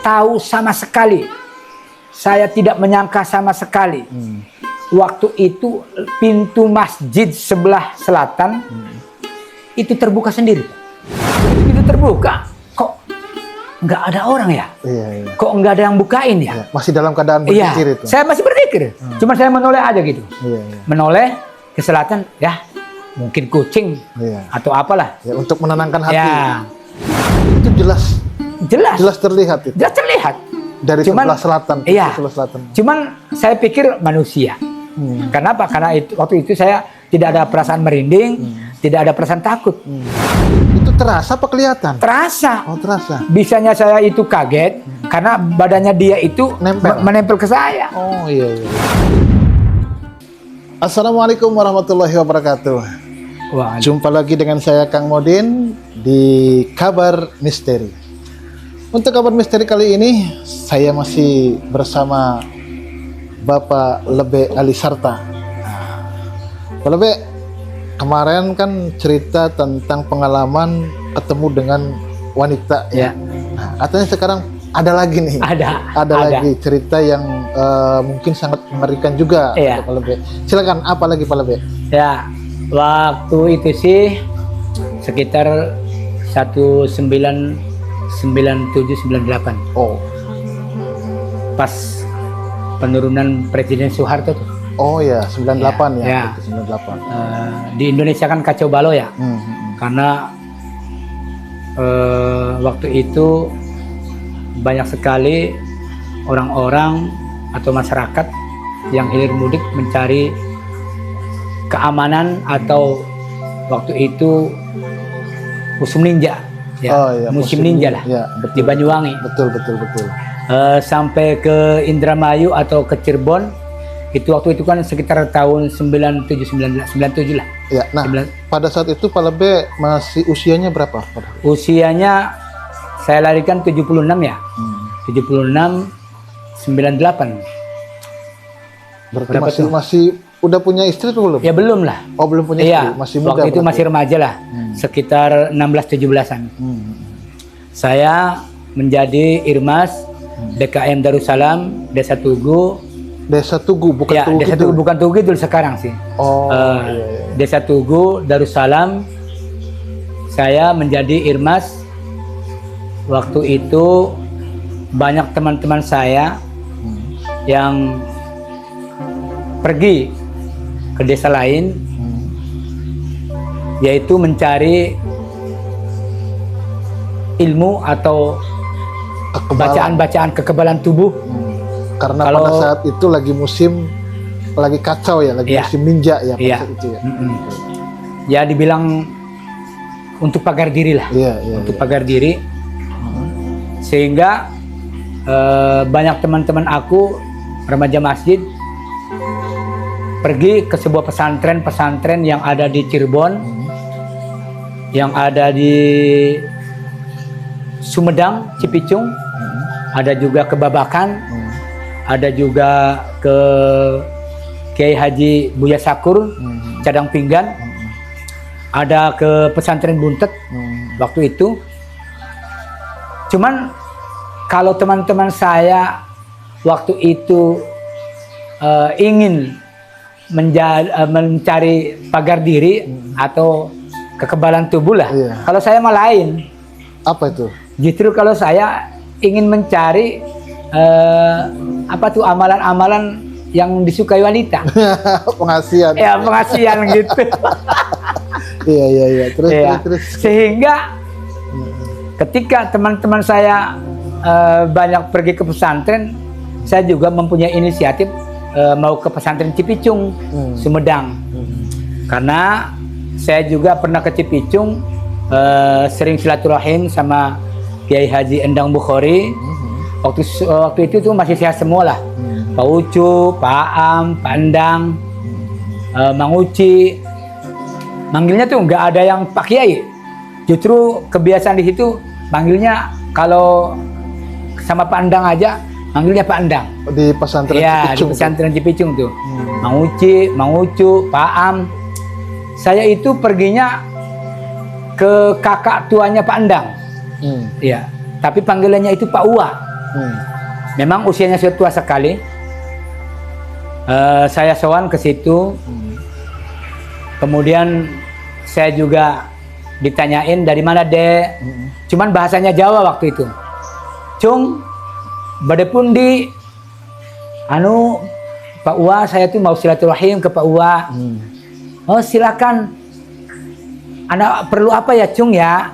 tahu sama sekali. Saya tidak menyangka sama sekali. Waktu itu pintu masjid sebelah selatan itu terbuka sendiri. Itu terbuka, kok nggak ada orang ya? Iya. Kok nggak ada yang bukain ya? Iya. Masih dalam keadaan berpikir itu. Saya masih berpikir. Cuma saya menoleh aja gitu. Iya. Menoleh ke selatan, ya mungkin kucing atau apalah. Ya, untuk menenangkan hati. Ya. Itu jelas terlihat itu. Jelas terlihat. Dari sebelah selatan. Iya. Sebelah selatan. Cuman saya pikir manusia. Kenapa? Karena waktu itu saya tidak ada perasaan merinding, tidak ada perasaan takut. Itu terasa apa kelihatan? Terasa. Oh, terasa. Bisanya saya itu kaget karena badannya dia itu menempel ke saya. Oh, iya. Assalamualaikum warahmatullahi wabarakatuh. Jumpa lagi dengan saya Kang Modin di Kabar Misteri. Untuk Kabar Misteri kali ini saya masih bersama Bapak Lebe Alisarta. Pak Lebe, kemarin kan cerita tentang pengalaman ketemu dengan wanita ya. Nah, katanya sekarang ada lagi nih. Ada lagi cerita yang mungkin sangat mengerikan juga. Pak Lebe. Silakan, apa lagi Pak Lebe? Ya, waktu itu sih sekitar 1997-98. Oh. Pas penurunan Presiden Soeharto tuh. Oh ya, 98 ya. 98. Di Indonesia kan kacau balau ya. Karena waktu itu banyak sekali orang-orang atau masyarakat yang hilir mudik mencari keamanan atau waktu itu musim ninja. Ya, musim ninja lah. Ya, di Banyuwangi. Betul. Sampai ke Indramayu atau ke Cirebon itu waktu itu kan sekitar tahun 97 lah. Ya, nah pada saat itu Pak Lebe masih usianya berapa? Usianya saya larikan 76 ya. 76 98. Berarti masih udah punya istri tuh belum? Ya belum lah. Oh, belum punya istri, masih muda. Waktu itu masih remaja lah. Sekitar 16-17an. Saya menjadi Irmas DKM Darussalam Desa Tugu. Desa Tugu, bukan ya, Tugu. Desa Tugu bukan Tugu itu sekarang sih. Oh. Desa Tugu Darussalam. Saya menjadi Irmas. Waktu itu banyak teman-teman saya yang pergi ke desa lain, yaitu mencari ilmu atau bacaan-bacaan kekebalan tubuh. Karena pada saat itu lagi kacau ya, musim ninja ya. Itu ya. Ya dibilang untuk pagar diri lah, untuk pagar diri. Sehingga banyak teman-teman aku remaja masjid pergi ke sebuah pesantren yang ada di Cirebon, yang ada di Sumedang, Cipicung, ada juga ke Babakan, ada juga ke Kiai Haji Buya Sakur, Cadang Pinggan, ada ke pesantren Buntet waktu itu. Cuman kalau teman-teman saya waktu itu ingin mencari pagar diri atau kekebalan tubuh lah. Kalau saya mah lain. Apa itu? Justru kalau saya ingin mencari amalan-amalan yang disukai wanita. Pengasihan. Ya, pengasihan gitu. Iya. Terus. Sehingga ketika teman-teman saya banyak pergi ke pesantren, saya juga mempunyai inisiatif mau ke pesantren Cipicung, Sumedang. Karena saya juga pernah ke Cipicung, sering silaturahim sama Kiai Haji Endang Bukhari. Waktu itu tuh masih sehat semua lah. Pak Ucu, Pak Am, Pak Endang, Mang Uci. Manggilnya tuh nggak ada yang Pak Kiai. Justru kebiasaan di situ manggilnya kalau sama Pak Endang aja, manggilnya Pak Endang. Di pesantren Cipicung. Di pesantren Cipicung tuh. Mang Uci, Mang Ucu, Pak Am. Saya itu perginya ke kakak tuanya Pak Endang. Iya. Tapi panggilannya itu Pak Uwa. Memang usianya sudah tua sekali. Saya sowan ke situ. Kemudian saya juga ditanyain dari mana dek. Cuman bahasanya Jawa waktu itu. Cung, bade pundi. Anu, Pak Uwa, saya tuh mau silaturahim ke Pak Uwa. Oh silakan. Anak perlu apa ya Cung ya?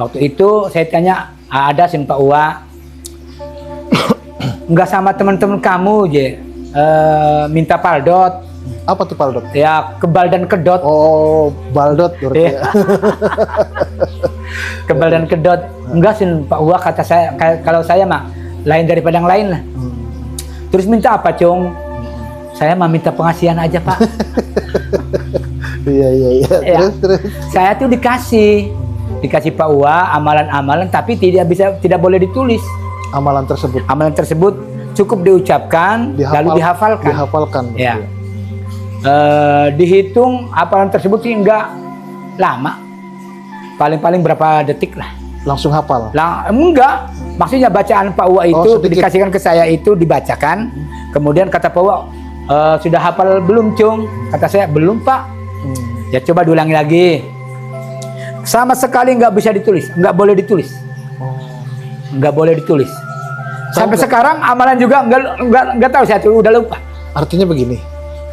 Waktu itu saya tanya, ada sin Pak Uwa. Enggak sama teman-teman kamu je. Minta paldot. Apa tuh paldot? Ya kebal dan kedot. Oh, baldot berarti. Iya. Kebal dan kedot. Enggak sih Pak Uwa, kata saya, kalau saya mah lain daripada yang lain lah. Terus minta apa Cung? Saya mah minta pengasihan aja Pak. Iya. Ya. Terus. Saya tuh dikasih Pak Uwa amalan-amalan, tapi tidak boleh ditulis. Amalan tersebut cukup diucapkan lalu dihafalkan. Ya. Dihitung amalan tersebut sih enggak lama, paling berapa detik lah. Langsung hafal? Enggak, maksudnya bacaan Pak Uwa itu dikasihkan ke saya, itu dibacakan. Kemudian kata Pak Uwa, sudah hafal belum Cung? Kata saya belum Pak. Ya coba diulangi lagi. Sama sekali nggak bisa ditulis, nggak boleh ditulis. Nggak boleh ditulis. Sampai sekarang amalan juga nggak tahu, saya udah lupa. Artinya begini,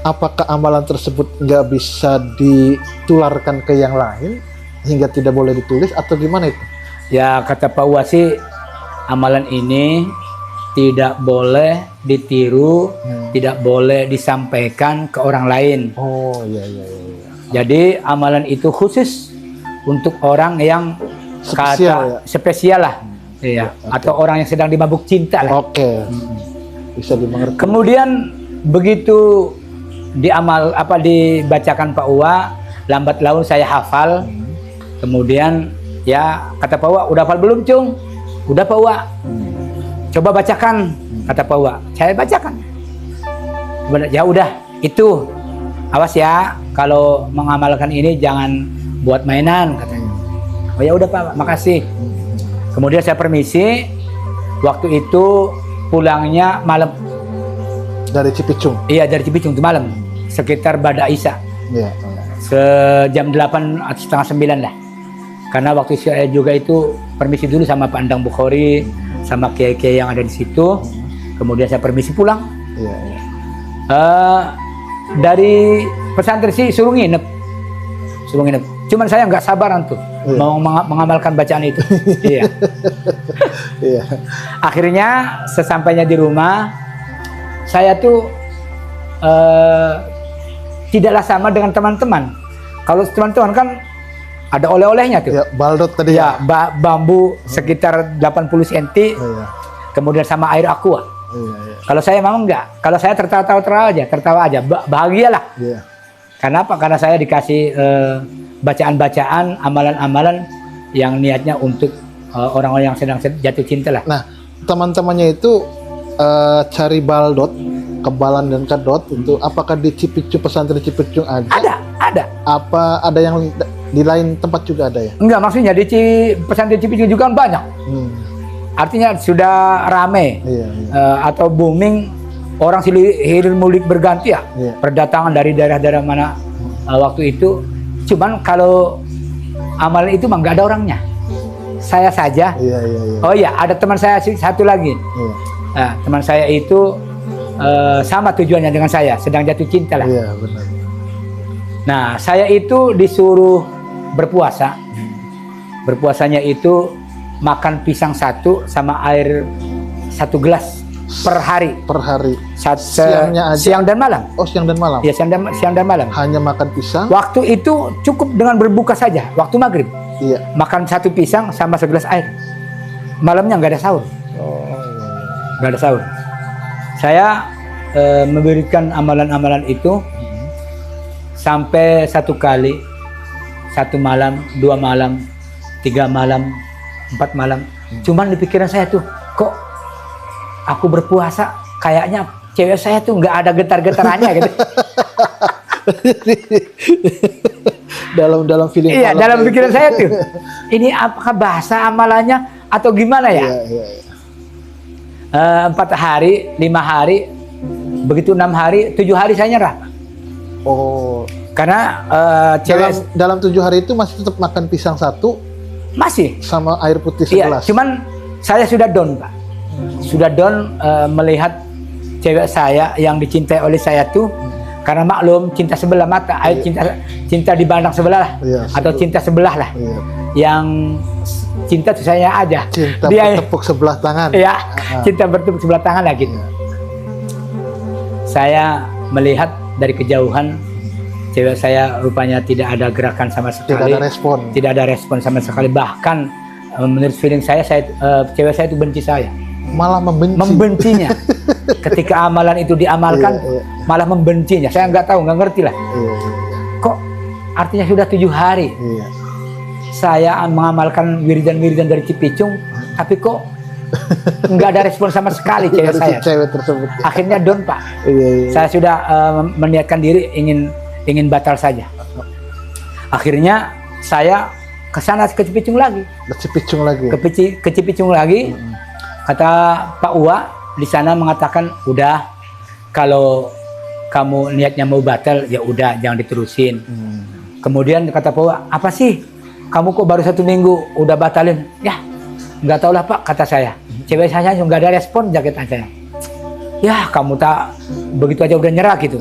apakah amalan tersebut nggak bisa ditularkan ke yang lain hingga tidak boleh ditulis atau gimana itu? Ya kata Pak Uwa sih, amalan ini tidak boleh ditiru, tidak boleh disampaikan ke orang lain. Oh iya. Jadi amalan itu khusus untuk orang yang spesial lah. Iya, okay. Atau orang yang sedang dimabuk cinta lah. Oke. Bisa dimengerti. Kemudian begitu dibacakan Pak Uwa, lambat laun saya hafal. Kemudian ya kata Pak Uwa, udah hafal belum Cung? Udah Pak Uwa. Coba bacakan, kata Pak Uwa. Saya bacakan. Ya udah, itu. Awas ya, kalau mengamalkan ini jangan buat mainan, katanya. Oh ya udah Pak, makasih. Kemudian saya permisi. Waktu itu pulangnya malam. Dari Cipicung? Iya, dari Cipicung itu malam. Sekitar Bada Isya. Iya. Jam 8 atau setengah 9 lah. Karena waktu saya juga itu permisi dulu sama Pak Endang Bukhari, sama kiai-kiai yang ada di situ. Kemudian saya permisi pulang. Iya. Dari pesantren sih suruh nginep. Cuman saya nggak sabaran tuh mau mengamalkan bacaan itu. Iya. Akhirnya sesampainya di rumah, saya tuh tidaklah sama dengan teman-teman. Kalau teman-teman kan ada oleh-olehnya tuh. Ya, baldot tadi ya. Bambu sekitar 80 cm. Kemudian sama air aqua. Kalau saya memang enggak. Kalau saya tertawa aja, bahagialah. Kenapa? Karena saya dikasih bacaan-bacaan, amalan-amalan yang niatnya untuk orang-orang yang sedang jatuh cinta lah. Nah, teman-temannya itu cari baldot, kebalan dan kedot itu apakah di pesantren Cipicung aja? Ada. Apa ada yang di lain tempat juga ada ya? Enggak, maksudnya di pesantren Cipicung juga kan banyak. Artinya sudah rame. Atau booming, orang hilir mulik berganti ya. Berdatangan dari daerah-daerah mana waktu itu. Cuman kalau amalan itu mah nggak ada orangnya. Saya saja. Oh iya, ada teman saya satu lagi. Nah, teman saya itu sama tujuannya dengan saya, sedang jatuh cinta lah. Iya, benar. Nah, saya itu disuruh berpuasa. Berpuasanya itu makan pisang 1 sama air 1 gelas per hari. Siangnya aja? Siang dan malam. Oh, siang dan malam? Iya, siang dan malam. Hanya makan pisang? Waktu itu cukup dengan berbuka saja, waktu maghrib. Iya. Makan 1 pisang sama segelas air. Malamnya nggak ada sahur. Nggak ada sahur. Saya memberikan amalan-amalan itu sampai 1 kali, 1 malam, 2 malam, 3 malam, 4 malam. Cuman di pikiran saya tuh, kok aku berpuasa kayaknya cewek saya tuh nggak ada getar-getarannya gitu. dalam feeling. Iya, dalam pikiran saya tuh. Ini apakah bahasa amalannya atau gimana ya? Iya. 4 hari, 5 hari, begitu 6 hari, 7 hari saya nyerah. Oh. Karena Dalam 7 hari itu masih tetap makan pisang 1 masih sama air putih iya, segelas. cuman saya sudah down, Pak. Sudah down melihat cewek saya yang dicintai oleh saya tuh, karena maklum cinta sebelah mata, cinta dipandang sebelah lah, atau cinta sebelah lah. Yang cinta tuh saya aja. Cinta Dia bertepuk sebelah tangan. Iya, cinta bertepuk sebelah tangan lah gitu. Saya melihat dari kejauhan cewek saya rupanya tidak ada gerakan sama sekali. Tidak ada respon. Tidak ada respon sama sekali. Bahkan menurut feeling saya cewek saya itu benci saya. Malah membenci. Membencinya. Ketika amalan itu diamalkan, malah membencinya. Saya nggak tahu, nggak ngerti lah. Kok artinya sudah 7 hari. Saya mengamalkan wiridan-wiridan dari Cipicung, tapi kok nggak ada respon sama sekali cewek saya. Cewek tersebut. Akhirnya down, Pak. Saya sudah meniatkan diri ingin batal saja. Akhirnya saya ke sana ke Cipicung lagi. Ke Cipicung lagi. Kata Pak Uwa di sana mengatakan, udah kalau kamu niatnya mau batal ya udah jangan diterusin. Kemudian kata Pak Uwa, apa sih? Kamu kok baru 1 minggu udah batalin? Ya, nggak tahu lah Pak, kata saya. Cewek saya nggak ada respon jaketan saya. Ya, kamu tak begitu aja udah nyerah gitu.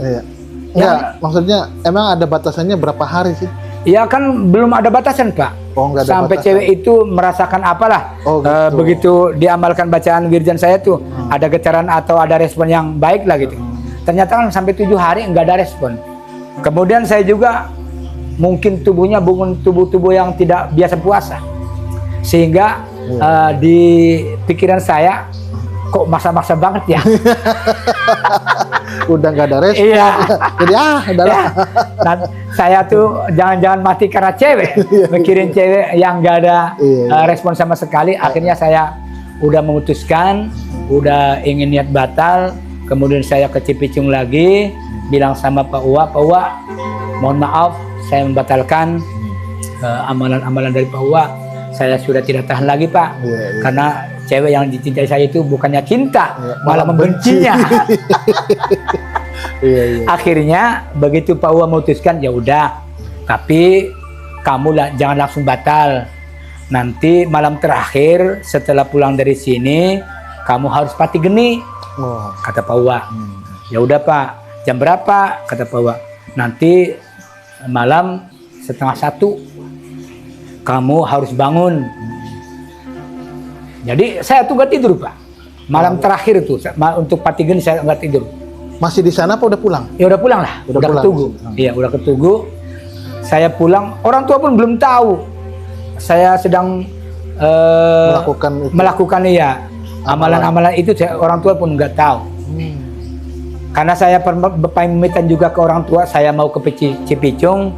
Ya, maksudnya emang ada batasannya berapa hari sih? Ya kan belum ada batasan Pak. Oh, nggak ada sampai batasan. Cewek itu merasakan apalah. Gitu. Begitu diamalkan bacaan wiridan saya tuh ada getaran atau ada respon yang baik lah gitu. Ternyata kan sampai 7 hari nggak ada respon. Kemudian saya juga mungkin tubuhnya bukan tubuh yang tidak biasa puasa, sehingga di pikiran saya kok maksa-maksa banget ya. Udah nggak ada respon. Iya. Jadi udahlah. Nah, saya tuh jangan-jangan mati karena cewek, mikirin cewek yang nggak ada respon sama sekali. Akhirnya saya udah memutuskan, udah ingin niat batal. Kemudian saya ke Cipicung lagi, bilang sama Pak Uwa, mohon maaf, saya membatalkan amalan-amalan dari Pak Uwa. Saya sudah tidak tahan lagi Pak, karena cewek yang dicintai saya itu bukannya cinta, malah membencinya. Akhirnya begitu Pak Uwa memutuskan, ya udah, tapi kamu jangan langsung batal. Nanti malam terakhir setelah pulang dari sini, kamu harus pati geni, kata Pak Uwa. Ya udah Pak, jam berapa? Kata Pak Uwa. Nanti malam 12:30 kamu harus bangun. Jadi saya tuh nggak tidur Pak. Malam terakhir itu untuk pati geni saya nggak tidur. Masih di sana apa udah pulang? Ya udah pulang lah. Udah ke Tugu. Iya udah ke Tugu. Saya pulang. Orang tua pun belum tahu. Saya sedang melakukan amalan-amalan itu. Orang tua pun nggak tahu. Karena saya pamitan juga ke orang tua. Saya mau ke Cipicung.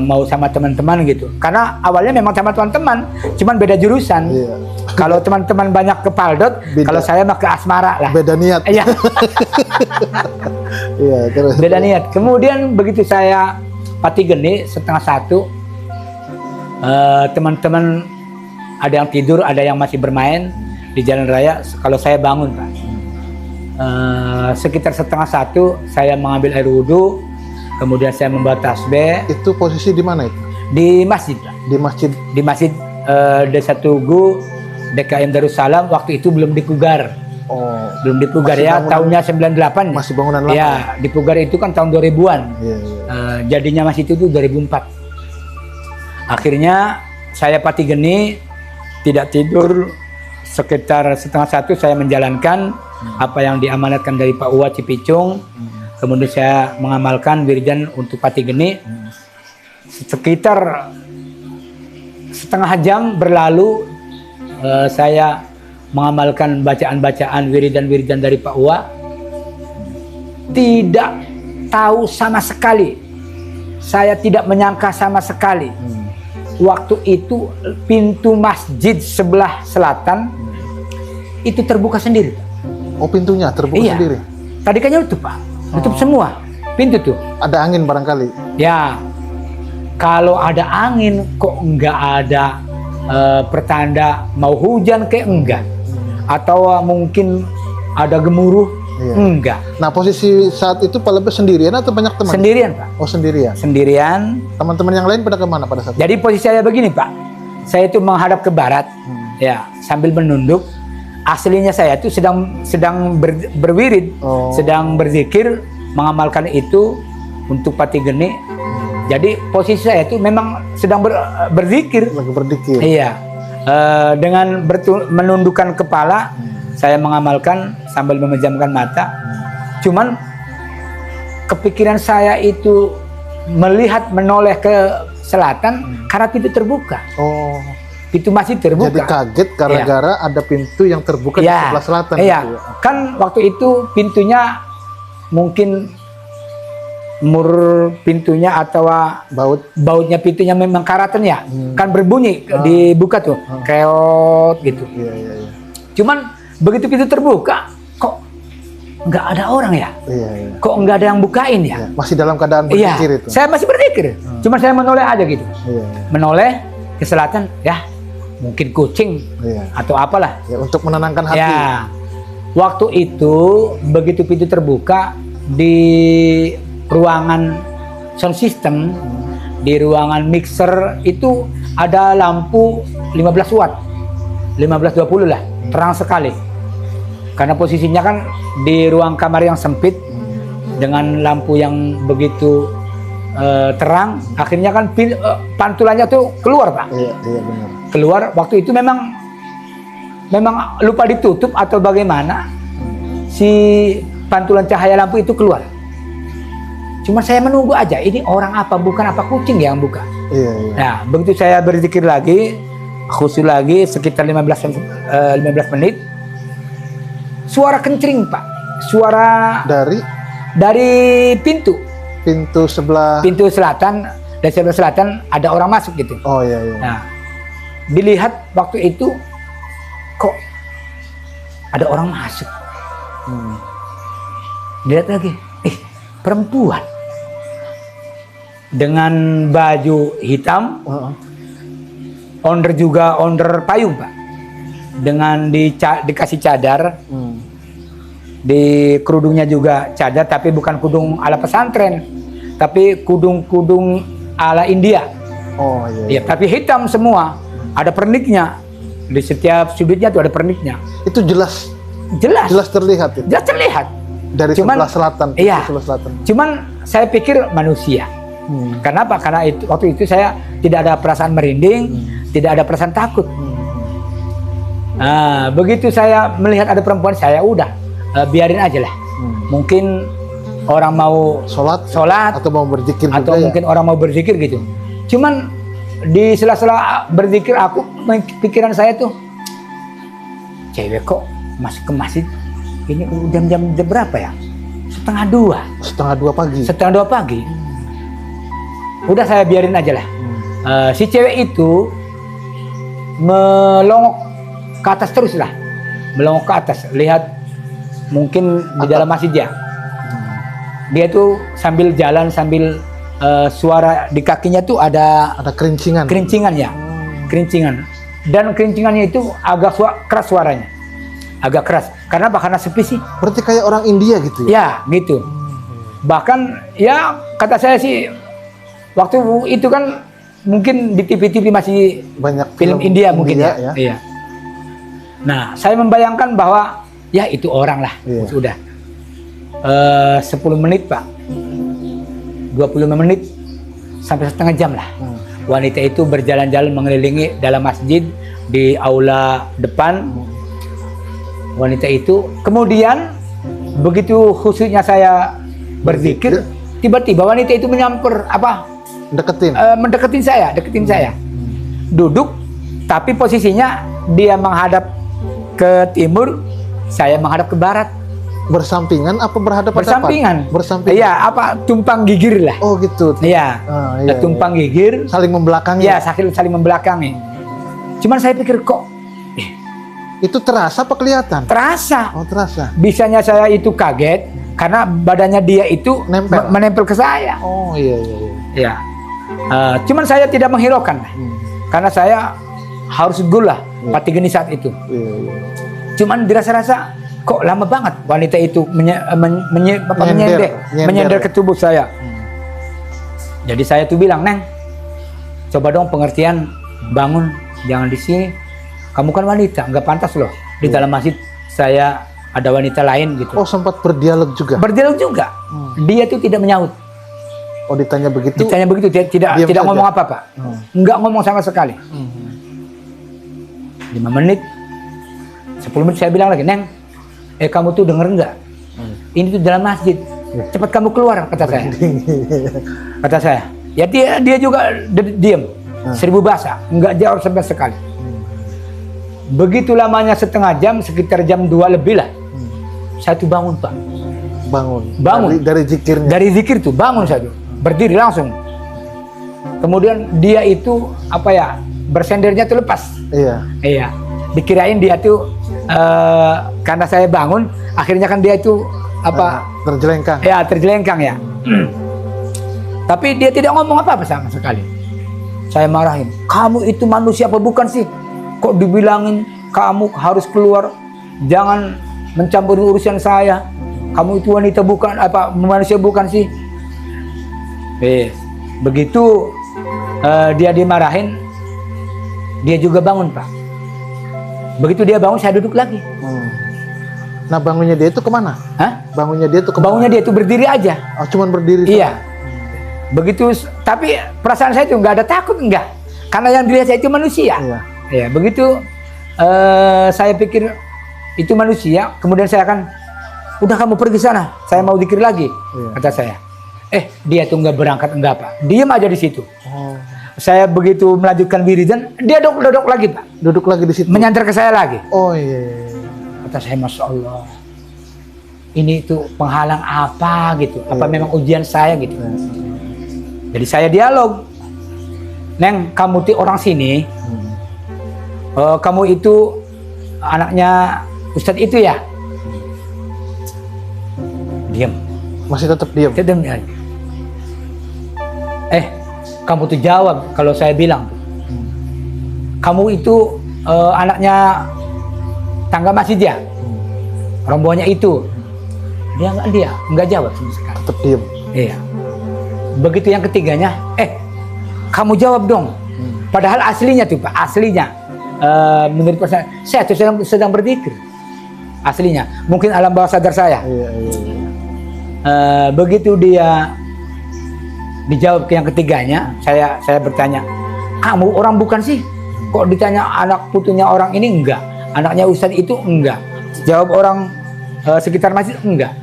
Mau sama teman-teman gitu. Karena awalnya memang sama teman-teman, cuman beda jurusan. Kalau teman-teman banyak ke Paldot, kalau saya mah ke Asmara lah. Beda niat. Iya. Terus. Beda niat. Kemudian begitu saya pati geni 12:30, teman-teman ada yang tidur, ada yang masih bermain di jalan raya. Kalau saya bangun Pak, sekitar 12:30 saya mengambil air wudhu. Kemudian saya membawa tasbih. Itu posisi di mana itu? Di masjid, Pak. Di masjid Desa Tugu, DKM Darussalam. Waktu itu belum dipugar. Belum dipugar ya. Tahunnya 98. Masih bangunan lama. Ya, dipugar itu kan tahun 2000-an. Jadinya masih itu 2004. Akhirnya saya pati geni, tidak tidur. Sekitar 12:30 saya menjalankan apa yang diamanatkan dari Pak Uwa Cipicung. Kemudian saya mengamalkan wiridan untuk pati geni. Sekitar setengah jam berlalu, saya mengamalkan bacaan-bacaan wiridan-wiridan dari Pak Uwa. Tidak tahu sama sekali. Saya tidak menyangka sama sekali. Waktu itu pintu masjid sebelah selatan itu terbuka sendiri. Oh, pintunya terbuka sendiri? Tadi kayaknya tutup Pak. Tutup semua pintu tuh. Ada angin barangkali? Ya, kalau ada angin kok nggak ada pertanda mau hujan kayak enggak. atau mungkin ada gemuruh. Iya. Enggak. Nah, posisi saat itu Pak Lebes sendirian atau banyak teman? Sendirian, Pak. Oh, sendirian. Sendirian. Teman-teman yang lain pada kemana pada saat itu? Jadi posisi saya begini, Pak. Saya itu menghadap ke barat, ya, sambil menunduk. Aslinya saya itu sedang berwirid, sedang berzikir, mengamalkan itu untuk pati geni. Jadi posisi saya itu memang sedang berzikir. Lagi berzikir. Iya. Dengan menundukkan kepala, saya mengamalkan sambil memejamkan mata. Cuman kepikiran saya itu menoleh ke selatan karena pintu terbuka. Oh. Pintu masih terbuka. Jadi kaget gara-gara ada pintu yang terbuka di sebelah selatan. Iya. Gitu ya. Kan waktu itu pintunya mungkin pintunya atau bautnya pintunya memang karatan ya. Kan berbunyi dibuka tuh. Keot gitu. Iya, iya, iya. Cuman begitu pintu terbuka, kok nggak ada orang ya? Iya, iya. Kok nggak ada yang bukain ya? Iya. Masih dalam keadaan berzikir itu. Saya masih berzikir. Cuma saya menoleh aja gitu. Iya, iya. Menoleh ke selatan, ya mungkin kucing atau apalah. Ya, untuk menenangkan hati. Ya. Waktu itu begitu pintu terbuka di ruangan sound system, di ruangan mixer itu ada lampu 15 watt, 15-20 lah, terang sekali. Karena posisinya kan di ruang kamar yang sempit dengan lampu yang begitu terang, akhirnya kan pantulannya tuh keluar, Pak. Iya, iya benar. Keluar waktu itu memang lupa ditutup atau bagaimana, si pantulan cahaya lampu itu keluar. Cuma saya menunggu aja, ini orang apa, bukan apa kucing yang buka. Iya, iya. Nah, begitu saya berzikir lagi, khusyuk lagi sekitar 15 menit. Suara kencring, Pak. Suara dari pintu sebelah selatan. Dari sebelah selatan ada orang masuk gitu. Oh iya, iya. Nah, dilihat waktu itu kok ada orang masuk. Dilihat lagi, perempuan dengan baju hitam, onder payung, Pak. Dengan dikasih cadar, di kerudungnya juga cadar, tapi bukan kudung ala pesantren, tapi kudung ala India. Oh iya. Ya, tapi hitam semua, ada perniknya di setiap sudutnya tuh ada perniknya. Itu jelas terlihat. Jelas terlihat. Dari sebelah selatan. Iya. Sebelah selatan. Cuman saya pikir manusia. Kenapa? Karena waktu itu saya tidak ada perasaan merinding, tidak ada perasaan takut. Nah, begitu saya melihat ada perempuan, saya udah biarin aja lah. Mungkin orang mau sholat atau mau berzikir atau juga mungkin orang mau berzikir gitu. Cuman di sela-sela berzikir pikiran saya tuh, cewek kok masuk ke masjid ini jam berapa ya? Setengah dua pagi. Udah saya biarin aja lah. Si cewek itu melongok ke atas terus lah, melongok ke atas, lihat mungkin di dalam masjid ya. Dia tuh sambil jalan sambil suara di kakinya tuh ada kerincingan ya, kerincingan. Dan kerincingannya itu agak keras suaranya, agak keras. Karena sepi sih. Berarti kayak orang India gitu ya? Ya gitu. Bahkan ya kata saya sih waktu itu kan mungkin di TV masih banyak film India mungkin ya. Iya. Nah, saya membayangkan bahwa ya itu orang lah. Sudah 10 menit, Pak. 25 menit sampai setengah jam lah. Wanita itu berjalan-jalan mengelilingi dalam masjid di aula depan. Wanita itu kemudian begitu khusyuknya saya berzikir, tiba-tiba wanita itu deketin saya. Duduk, tapi posisinya dia menghadap ke timur, saya menghadap ke barat. Bersampingan apa berhadapan? Bersampingan. Iya, tumpang gigir lah. Oh gitu. Iya. Tumpang gigir. Saling membelakangi. Iya, saling membelakangi. Cuman saya pikir kok itu terasa apa kelihatan? Terasa. Oh, terasa. Bisanya saya itu kaget karena badannya dia itu menempel ke saya. Oh iya. Iya. Cuman saya tidak menghiraukan. Karena saya harus gula pati geni saat itu. Cuman dirasa-rasa kok lama banget wanita itu menyender ke tubuh saya. Jadi saya tuh bilang, Neng, coba dong pengertian, bangun, jangan di sini. Kamu kan wanita, nggak pantas loh di dalam masjid saya ada wanita lain gitu. Oh, sempat berdialog juga. Berdialog juga. Dia tuh tidak menyaut. Oh, ditanya begitu. Ditanya begitu, tidak saja. ngomong apa-apa. Nggak ngomong sama sekali. 5 menit, 10 menit saya bilang lagi, Neng, kamu tuh denger nggak? Ini tuh dalam masjid. Cepat kamu keluar, kata saya. Kata saya. Ya dia juga diam. 1000 bahasa, nggak jawab sama sekali. Begitu lamanya setengah jam, sekitar jam 2 lebih lah. Saya tuh bangun, Pak. Bangun. Dari zikirnya. Dari zikir tuh bangun saya tuh. Berdiri langsung. Kemudian dia itu bersendernya tuh lepas. Iya. Dikirain dia tuh karena saya bangun, akhirnya kan dia itu terjelengkang. Ya, terjelengkang ya. Tapi dia tidak ngomong apa-apa sama sekali. Saya marahin. Kamu itu manusia apa bukan sih? Kok dibilangin kamu harus keluar, jangan mencampuri urusan saya. Kamu itu wanita bukan, manusia bukan sih? Begitu dia dimarahin, dia juga bangun, Pak. Begitu dia bangun, saya duduk lagi. Nah, bangunnya dia itu kemana? Hah? Bangunnya dia itu kemana? Bangunnya dia itu berdiri aja. Oh, cuman berdiri? Iya. Begitu, tapi perasaan saya itu nggak ada takut, enggak. Karena yang dilihat saya itu manusia. Iya. Begitu saya pikir itu manusia, kemudian saya akan, udah kamu pergi sana, saya mau zikir lagi, kata saya. Dia tuh nggak berangkat, enggak, Pak. Diam aja di situ. Saya begitu melanjutkan wiridan, dia duduk lagi, Pak. Duduk lagi di situ. Menyantar ke saya lagi. Oh iya. Kata saya, Masya Allah. Ini itu penghalang apa gitu? Apa memang ujian saya gitu? Jadi saya dialog. Neng, kamu tuh orang sini. Kamu itu anaknya Ustadz itu ya? Diam. Masih tetap diam. Kamu tuh jawab kalau saya bilang. Kamu itu anaknya tangga masjid ya? Rombongannya itu. Dia nggak jawab sama sekali. Tetap diam. Iya. Begitu yang ketiganya, kamu jawab dong. Padahal aslinya tuh, Pak, menurut saya tuh sedang berzikir. Aslinya, mungkin alam bawah sadar saya. Iya. Begitu dia dijawab ke yang ketiganya, saya bertanya, kamu orang bukan sih? Kok ditanya anak putunya orang ini? Enggak. Anaknya Ustadz itu? Enggak. Jawab orang sekitar masjid? Enggak.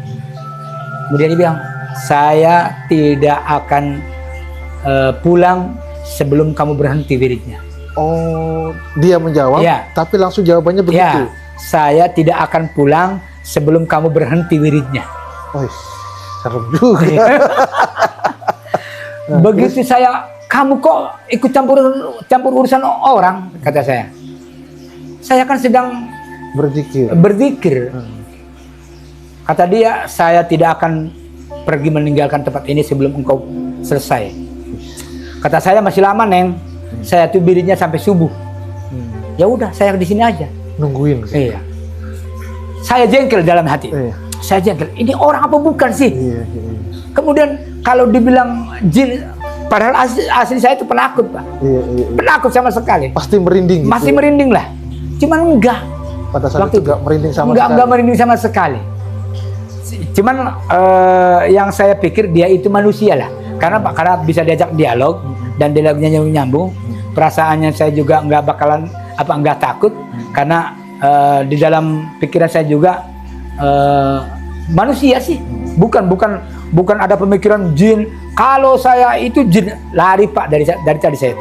Kemudian dia bilang, saya tidak akan pulang sebelum kamu berhenti wiridnya. Oh, dia menjawab, tapi langsung jawabannya begitu. Ya, saya tidak akan pulang sebelum kamu berhenti wiridnya. Oh, serem juga. Begitu saya, kamu kok ikut campur urusan orang, kata saya. Saya kan sedang berzikir. Kata dia, saya tidak akan pergi meninggalkan tempat ini sebelum engkau selesai. Kata saya, masih lama, Neng. Saya tuh wiridnya sampai subuh. Ya udah, saya di sini aja. Nungguin. Iya. Saya jengkel dalam hati. Saya jengkel. Ini orang apa bukan sih? Iya. Kemudian kalau dibilang jin, padahal asli saya itu penakut, Pak. Iya. Penakut sama sekali. Pasti merinding. Masih gitu. Merinding lah. Cuman enggak. Pada saat itu enggak merinding sama sekali. Enggak merinding sama sekali. Cuman yang saya pikir dia itu manusia lah. Karena bisa diajak dialog dan dialognya nyambung. Perasaannya saya juga enggak takut karena di dalam pikiran saya juga manusia sih. Bukan ada pemikiran jin. Kalau saya itu jin, lari, Pak, dari tadi saya.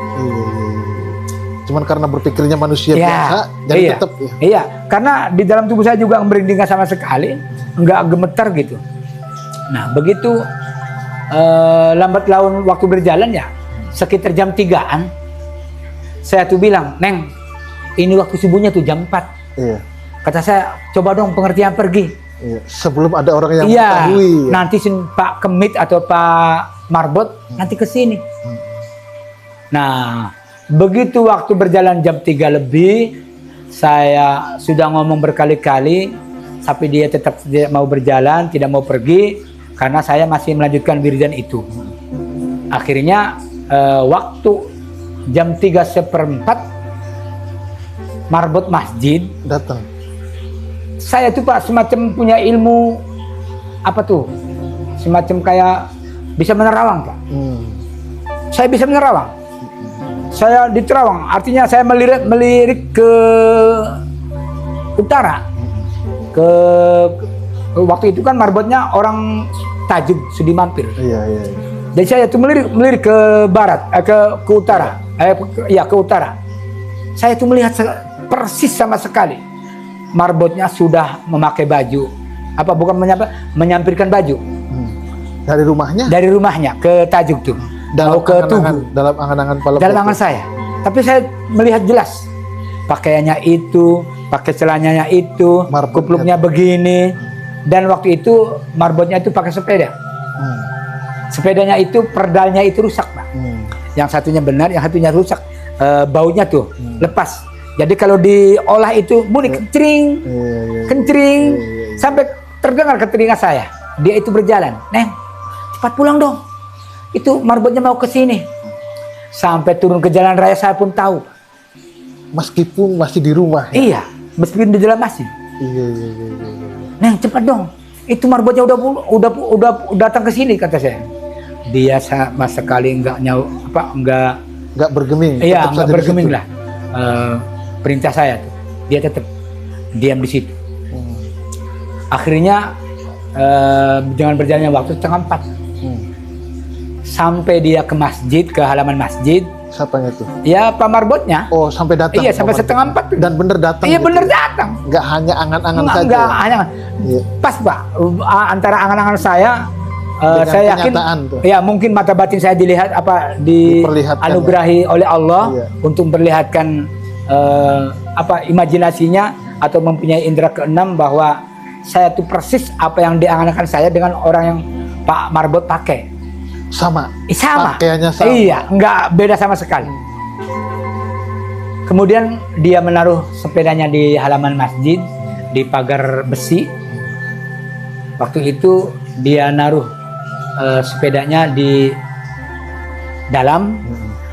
Cuman karena berpikirnya manusia biasa, jadi tetap. Iya, karena di dalam tubuh saya juga merinding sama sekali, nggak gemetar gitu. Nah, begitu lambat laun waktu berjalan ya, sekitar jam 3-an, saya tuh bilang, Neng, ini waktu subuhnya tuh jam 4. Iya. Kata saya, coba dong pengertian pergi. Iya. Sebelum ada orang yang mengetahui. Nanti Pak Kemit atau Pak Marbot nanti ke sini. Nah, begitu waktu berjalan jam 3 lebih, Saya sudah ngomong berkali-kali, tapi dia tetap tidak mau berjalan, tidak mau pergi, karena saya masih melanjutkan wiridan itu. Akhirnya waktu jam 3:15 marbot masjid datang. Saya tuh Pak semacam punya ilmu apa tuh? Semacam kayak bisa menerawang Pak. Saya bisa menerawang. Saya di Terawang, artinya saya melirik ke utara. Waktu itu kan marbotnya orang Tajuk Sudi Mampir. Iya. Jadi saya tuh melirik ke barat, ke utara. Ke utara. Saya tuh melihat persis sama sekali. Marbotnya sudah memakai baju. Menyampirkan baju. Dari rumahnya? Dari rumahnya ke Tajuk tuh. Dalam ke Tugu. Dalam angan-angan Pak Lebo. Dalam angan saya. Tapi saya melihat jelas. Pakaiannya itu, pakai celananya itu, kupluknya begini. Dan waktu itu marbotnya itu pakai sepeda. Sepedanya itu, pedalnya itu rusak Pak. Yang satunya benar, yang satunya rusak. Baunya tuh lepas. Jadi kalau diolah itu bunyi kencring, sampai terdengar ke telinga saya. Dia itu berjalan, Neng, cepat pulang dong. Itu marbotnya mau ke sini. Sampai turun ke jalan raya saya pun tahu. Meskipun masih di rumah. Ya? Iya, meskipun di jalan masih. Iya. Neng, cepat dong. Itu marbotnya udah datang ke sini kata saya. Dia sama sekali nggak bergeming. Iya, nggak bergeming lah. Perintah saya tuh. Dia tetap diam di situ. Akhirnya dengan berjalannya waktu 3:30. Sampai dia ke masjid, ke halaman masjid. Siapanya tuh? Ya Pak Marbotnya. Oh sampai datang? Iya sampai 3:30. Dan bener datang? Iya gitu. bener datang. Nggak hanya angan-angan saja? Nggak hanya. Iya. Pas Pak, antara angan-angan saya yakin tuh. Ya mungkin mata batin saya dianugerahi oleh Allah untuk memperlihatkan imajinasinya atau mempunyai indera keenam bahwa saya tuh persis apa yang diangan-angan saya dengan orang yang Pak Marbot pakai. Sama. Pakaiannya sama. Iya, nggak beda sama sekali. Kemudian dia menaruh sepedanya di halaman masjid di pagar besi. Waktu itu dia naruh sepedanya di dalam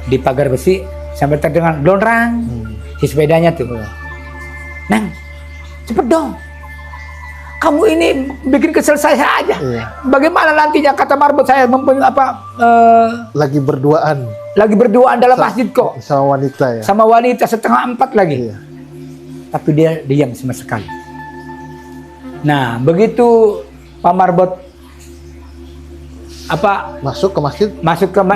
di pagar besi sampai terdengar lonrang si sepedanya tuh. Neng, cepet dong. Kamu ini bikin kesel saya aja. Iya. Bagaimana nantinya kata Marbot saya lagi berduaan. Lagi berduaan dalam masjid kok. Sama wanita ya. Sama wanita 3:30 lagi. Iya. Tapi dia diam sama sekali. Nah, begitu Pak Marbot masuk ke masjid?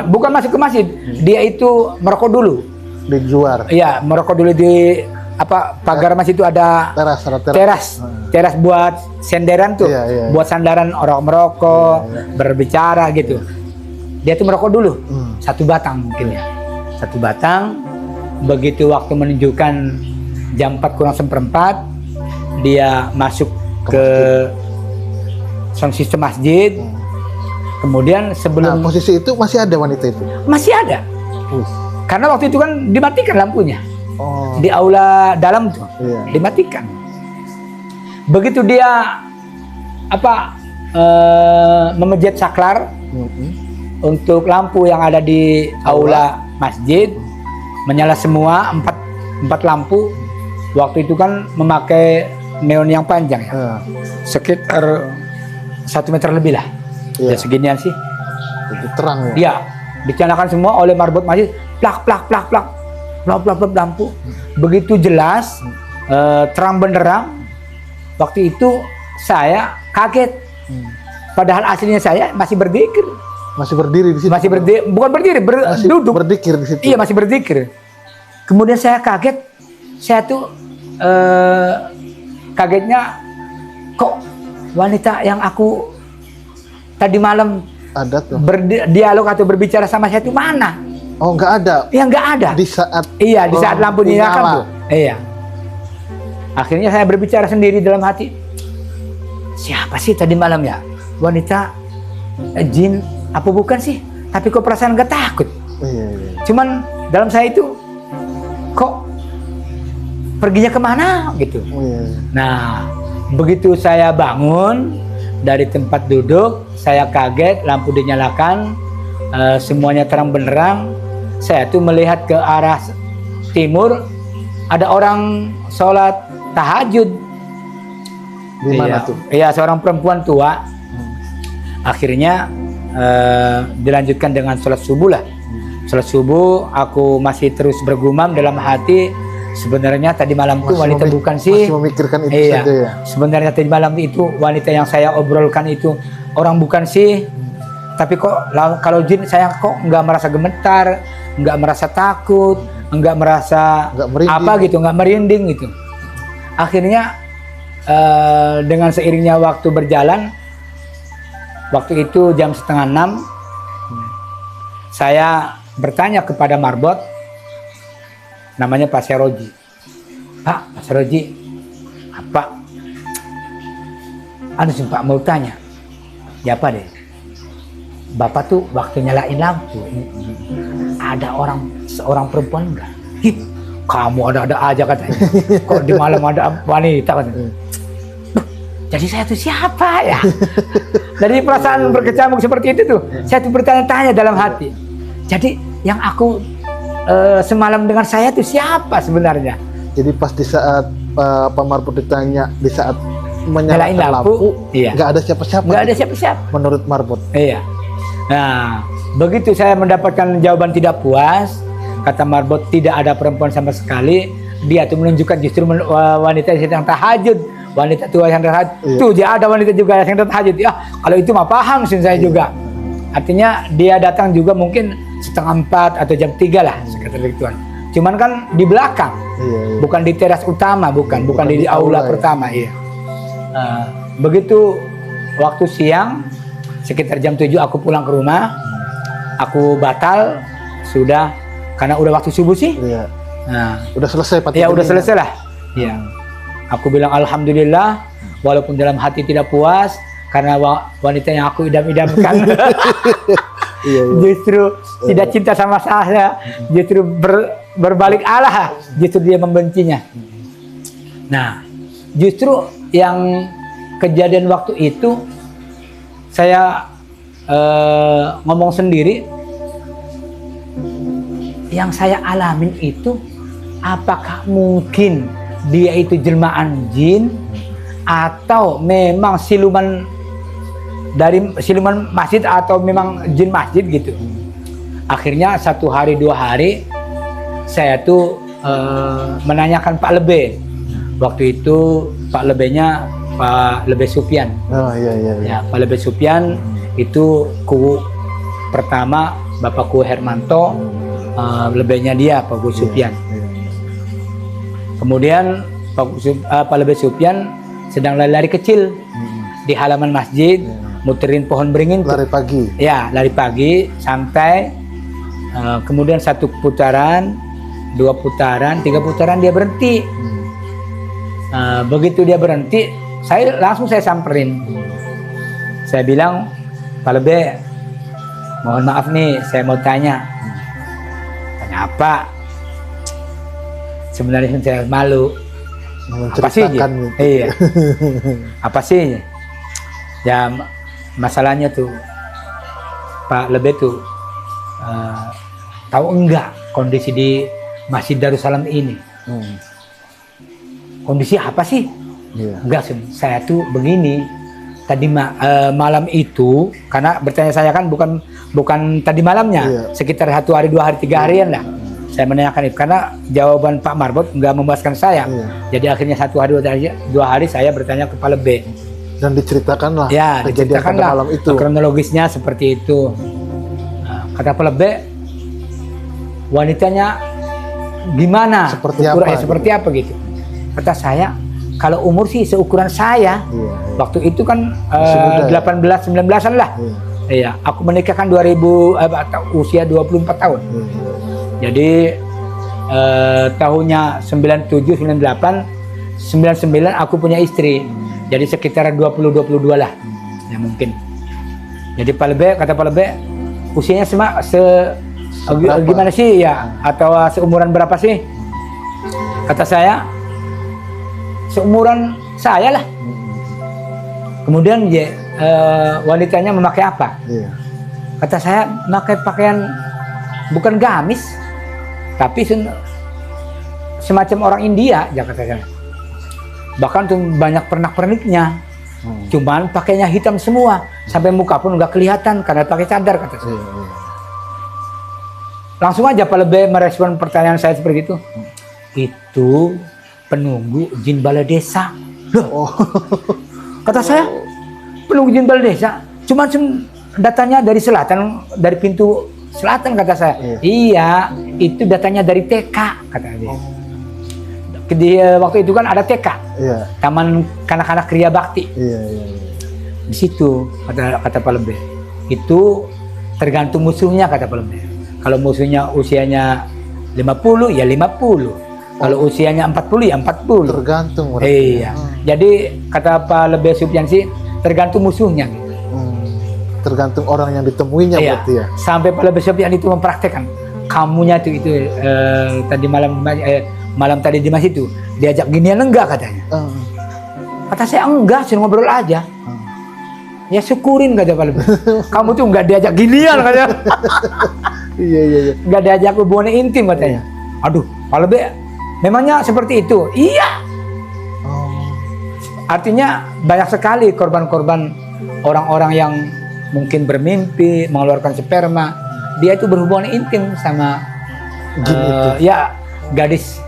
Bukan masuk ke masjid. Dia itu merokok dulu. Di luar. Iya, merokok dulu di pagar masjid itu ada teras buat senderan tuh, buat sandaran orang merokok, berbicara gitu. Dia tuh merokok dulu, 1 batang mungkin ya, 1 batang. Begitu waktu menunjukkan jam 4:04, dia masuk ke sound system masjid. Kemudian sebelum posisi itu masih ada wanita itu? Masih ada, karena waktu itu kan dimatikan lampunya. Di aula dalam tuh dimatikan. Begitu dia memejet saklar untuk lampu yang ada di aula masjid, menyala semua 4 lampu. Waktu itu kan memakai neon yang panjang ya, sekitar 1 meter lebih lah. Ya seginian sih. Itu terang ya. Iya, dinyalakan semua oleh Marbot masjid. Plak lampu. Begitu jelas, terang benderang. Waktu itu saya kaget. Padahal aslinya saya masih berzikir. Masih berdiri di situ. Bukan berdiri, duduk. Berzikir di situ. Iya, masih berzikir. Kemudian saya kaget. Saya tuh kagetnya, kok wanita yang aku tadi malam ada tuh berdialog atau berbicara sama saya itu mana? Oh, nggak ada. Ya nggak ada. Di saat di saat lampu dinyalakan tuh. Iya. Akhirnya saya berbicara sendiri dalam hati. Siapa sih tadi malam ya? Wanita, jin, apa bukan sih? Tapi kok perasaan nggak takut? Iya. Cuman dalam saya itu kok perginya kemana gitu. Nah, begitu saya bangun dari tempat duduk, saya kaget, lampu dinyalakan, semuanya terang benderang. Saya tuh melihat ke arah timur, ada orang sholat tahajud. Di mana tuh? Iya, seorang perempuan tua. Akhirnya dilanjutkan dengan sholat subuh lah. Sholat subuh, aku masih terus bergumam dalam hati, sebenarnya tadi malam itu wanita bukan sih. Masih memikirkan itu saja ya. Sebenarnya tadi malam itu wanita yang saya obrolkan itu orang bukan sih. Tapi kok kalau jin saya kok nggak merasa gemetar, nggak merasa takut, nggak merasa apa gitu, nggak merinding gitu. Akhirnya dengan seiringnya waktu berjalan, waktu itu jam 5:30, saya bertanya kepada marbot, namanya Pak Seroji. Pak Seroji, apa? Anu sih Pak mau tanya. Ya apa deh? Bapak tuh waktu nyalain lampu, ada seorang perempuan enggak? Ih, kamu ada-ada aja katanya. Kok di malam ada wanita katanya. Jadi saya tuh siapa ya? Dari perasaan berkecamuk seperti itu tuh, saya tuh bertanya-tanya dalam hati. Jadi yang aku semalam dengan saya tuh siapa sebenarnya? Jadi pas di saat Pak Marbot ditanya, di saat menyalain lampu, nggak ada siapa-siapa. Nggak ada siapa-siapa. Menurut Marbot. Iya. Nah, begitu saya mendapatkan jawaban tidak puas, kata Marbot tidak ada perempuan sama sekali. Dia tuh menunjukkan justru wanita yang sedang tahajud. Wanita tua yang tahajud. Iya. Tuh dia ada wanita juga yang tahajud. Ya, kalau itu mah paham sih saya juga. Artinya dia datang juga mungkin 3:30 atau jam 3 lah sekitar begituan. Cuman kan di belakang, bukan di teras utama, bukan di aula pertama. Iya. Begitu waktu siang sekitar jam 7 aku pulang ke rumah, aku batal sudah karena udah waktu subuh sih. Iya. Nah, udah selesai Pak. Ya udah selesai lah. Iya. Aku bilang alhamdulillah, walaupun dalam hati tidak puas karena wanita yang aku idam-idamkan justru tidak cinta sama saya, justru berbalik arah, justru dia membencinya. Nah, justru yang kejadian waktu itu saya ngomong sendiri, yang saya alamin itu apakah mungkin dia itu jelmaan jin atau memang siluman masjid atau memang jin masjid gitu. Akhirnya 1 hari 2 hari saya tuh menanyakan Pak Lebe. Waktu itu Pak Lebenya Pak Lebe Supyan. Oh iya. Ya, Pak Lebe Supyan itu ku pertama Bapakku Hermanto, lebenya dia Pak Gu Supyan. Kemudian Pak Lebe Supyan sedang lari-lari kecil di halaman masjid, muterin pohon beringin. Lari pagi. Ya, lari pagi, santai. Kemudian 1 putaran, 2 putaran, 3 putaran dia berhenti. Begitu dia berhenti, saya samperin. Saya bilang, Pak Lebe, mohon maaf nih, saya mau tanya. Tanya apa? Sebenarnya saya malu. Apa sih? Gitu. Iya. Apa sih? Ya masalahnya tuh Pak Lebe tuh tahu enggak kondisi di Masjid Darussalam ini? Kondisi apa sih? Enggak, saya tuh begini. Tadi malam itu, karena bertanya saya kan bukan tadi malamnya, sekitar 1 hari 2 hari 3 harian lah. Saya menanyakan itu karena jawaban Pak Marbot nggak memuaskan saya. Jadi akhirnya 1 hari 2 hari saya bertanya ke Pak Lebe. Dan diceritakanlah kejadian pada malam itu. Kronologisnya seperti itu. Nah, kata Pak Lebe, wanitanya gimana? Seperti apa gitu? Kata saya, kalau umur sih seukuran saya. Waktu itu kan 18-19an lah. Iya, aku menikah kan usia 24 tahun. Jadi tahunnya 97, 98, 99 aku punya istri. Jadi sekitar 20-22 lah. Ya mungkin. Jadi kata Pak Lebe, usianya gimana sih ya? Atau seumuran berapa sih? Kata saya, seumuran saya lah. Kemudian dia wanitanya memakai apa? Iya. Kata saya memakai pakaian bukan gamis, tapi semacam orang India, ya kata saya. Bahkan tuh banyak pernak-perniknya. Cuman pakainya hitam semua, sampai muka pun nggak kelihatan karena pakai cadar, kata saya. Langsung aja Pak Lebe merespon pertanyaan saya seperti itu. Itu penunggu jin balai desa. Loh, kata saya, penunggu jin balai desa. Cuman datanya dari selatan, dari pintu selatan, kata saya. Iya, itu datanya dari TK, kata dia. Di waktu itu kan ada TK, Taman Kanak-kanak Kriya Bakti. Di situ kata Pak Lebe, itu tergantung musuhnya, kata Pak Lebe. Kalau musuhnya usianya 50 ya 50, kalau usianya 40 ya 40. Tergantung. Iya. Jadi kata Pak Lebe Supiansi, tergantung musuhnya. Tergantung orang yang ditemuinya, berarti ya. Sampai Pak Lebe Supian itu mempraktekkan, kamunya itu tadi malam tadi di masjid itu diajak ginian enggak, katanya. Kata saya enggak, suruh ngobrol aja. Ya syukurin, kata Pak Lebe. Kamu tuh enggak diajak ginian, katanya. Iya. Enggak diajak hubungan intim, katanya. Aduh, Pak Lebe, memangnya seperti itu? Iya. Artinya banyak sekali korban-korban orang-orang yang mungkin bermimpi mengeluarkan sperma, dia itu berhubungan intim sama ya gadis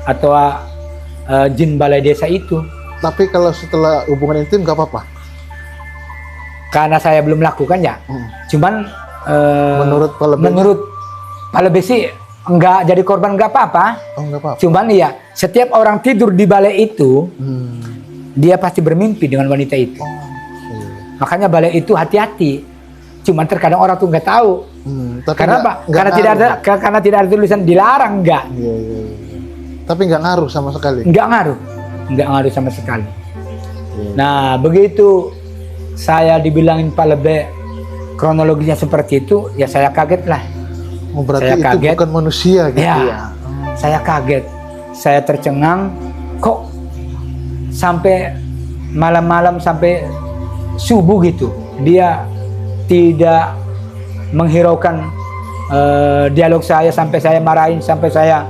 atau jin balai desa itu. Tapi kalau setelah hubungan intim nggak apa-apa? Karena saya belum melakukan ya. Cuman menurut Pak Lebe sih nggak jadi korban, nggak apa-apa. Nggak apa-apa. Cuman ya setiap orang tidur di balai itu, dia pasti bermimpi dengan wanita itu. Makanya balai itu hati-hati. Cuman terkadang orang tuh nggak tahu. Karena apa? Karena tidak ada tulisan dilarang, enggak. Tapi nggak ngaruh sama sekali. Nggak ngaruh sama sekali. Nah, begitu saya dibilangin Pak Lebe kronologinya seperti itu, ya saya kaget lah. Berarti saya itu kaget. Bukan manusia gitu ya. Saya kaget, saya tercengang. Kok sampai malam-malam sampai subuh gitu, dia tidak menghiraukan dialog saya, sampai saya marahin, sampai saya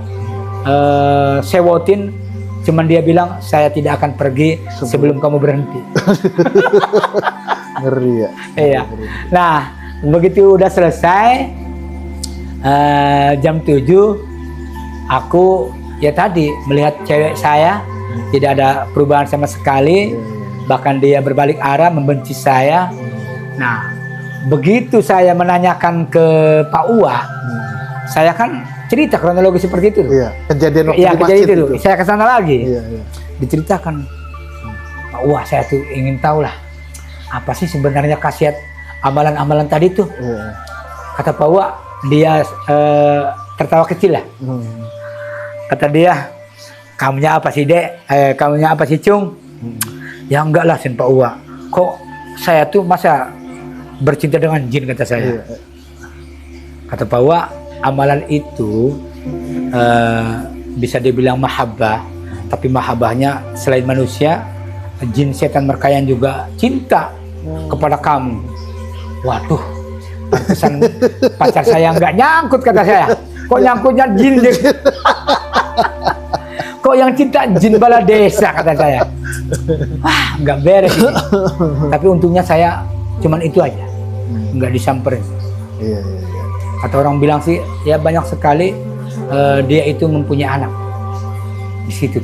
sewotin. Cuman dia bilang, saya tidak akan pergi sebelum kamu berhenti. Ngeri ya. Iya. Nah, begitu udah selesai jam 7, aku ya tadi melihat cewek saya tidak ada perubahan sama sekali, bahkan dia berbalik arah membenci saya. Nah, begitu saya menanyakan ke Pak Uwa, saya kan cerita kronologi seperti itu. Iya, kejadian waktu di masjid itu. Saya ke sana lagi. Iya. Diceritakan, Pak Uwa, saya tuh ingin tahu lah, apa sih sebenarnya khasiat amalan-amalan tadi tuh. Kata Pak Uwa, dia tertawa kecil lah. Kata dia, kamunya apa sih Dek? Kamunya apa sih Cung? Ya enggak lah Sin Pak Uwa. Kok saya tuh masa bercinta dengan jin, kata saya. Kata Pak Uwa, amalan itu bisa dibilang mahabbah, tapi mahabbahnya selain manusia, jin setan merkayaan juga cinta kepada kamu. Waduh, pantesan pacar saya nggak nyangkut, kata saya. Kok nyangkutnya jin? Kok yang cinta jin bala desa, kata saya. Wah, nggak beres ini. Tapi untungnya saya cuman itu aja, nggak disamperin. Kata orang bilang sih, ya banyak sekali dia itu mempunyai anak di situ.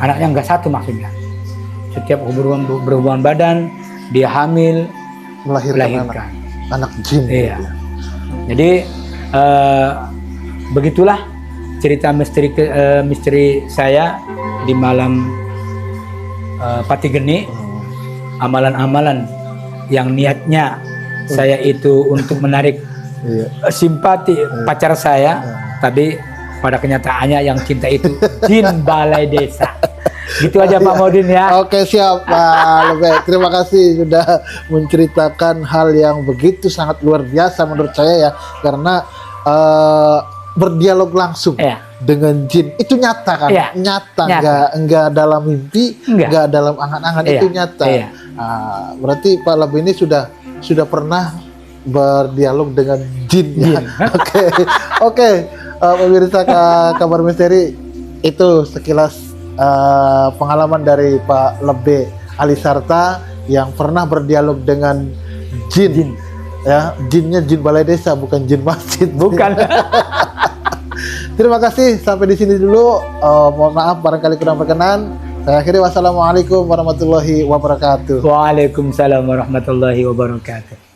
Anaknya nggak satu maksudnya. Setiap berhubungan badan, dia hamil, melahirkan anak jin. Iya. Jadi begitulah cerita misteri saya di malam Pati Geni. Amalan-amalan yang niatnya saya itu untuk menarik simpati pacar saya, tapi pada kenyataannya yang cinta itu jin balai desa. Gitu aja Pak Modin ya. Oke, siap Pak Lebe. Terima kasih sudah menceritakan hal yang begitu sangat luar biasa menurut saya ya, karena berdialog langsung Iya. dengan jin. Itu nyata kan? Iya. Nyata. Nyata. Enggak dalam mimpi, Enggak. enggak dalam angan-angan. Iya. Itu nyata. Iya. Berarti Pak Labu ini sudah pernah berdialog dengan jin ya. Oke. Oke. Pemirsa Kabar Misteri, itu sekilas pengalaman dari Pak Lebe Alisarta yang pernah berdialog dengan jin. Ya, jinnya jin balai desa, bukan jin masjid. Bukan. Terima kasih, sampai di sini dulu. Mohon maaf barangkali kurang berkenan. Saya akhiri, wassalamualaikum warahmatullahi wabarakatuh. Waalaikumsalam warahmatullahi wabarakatuh.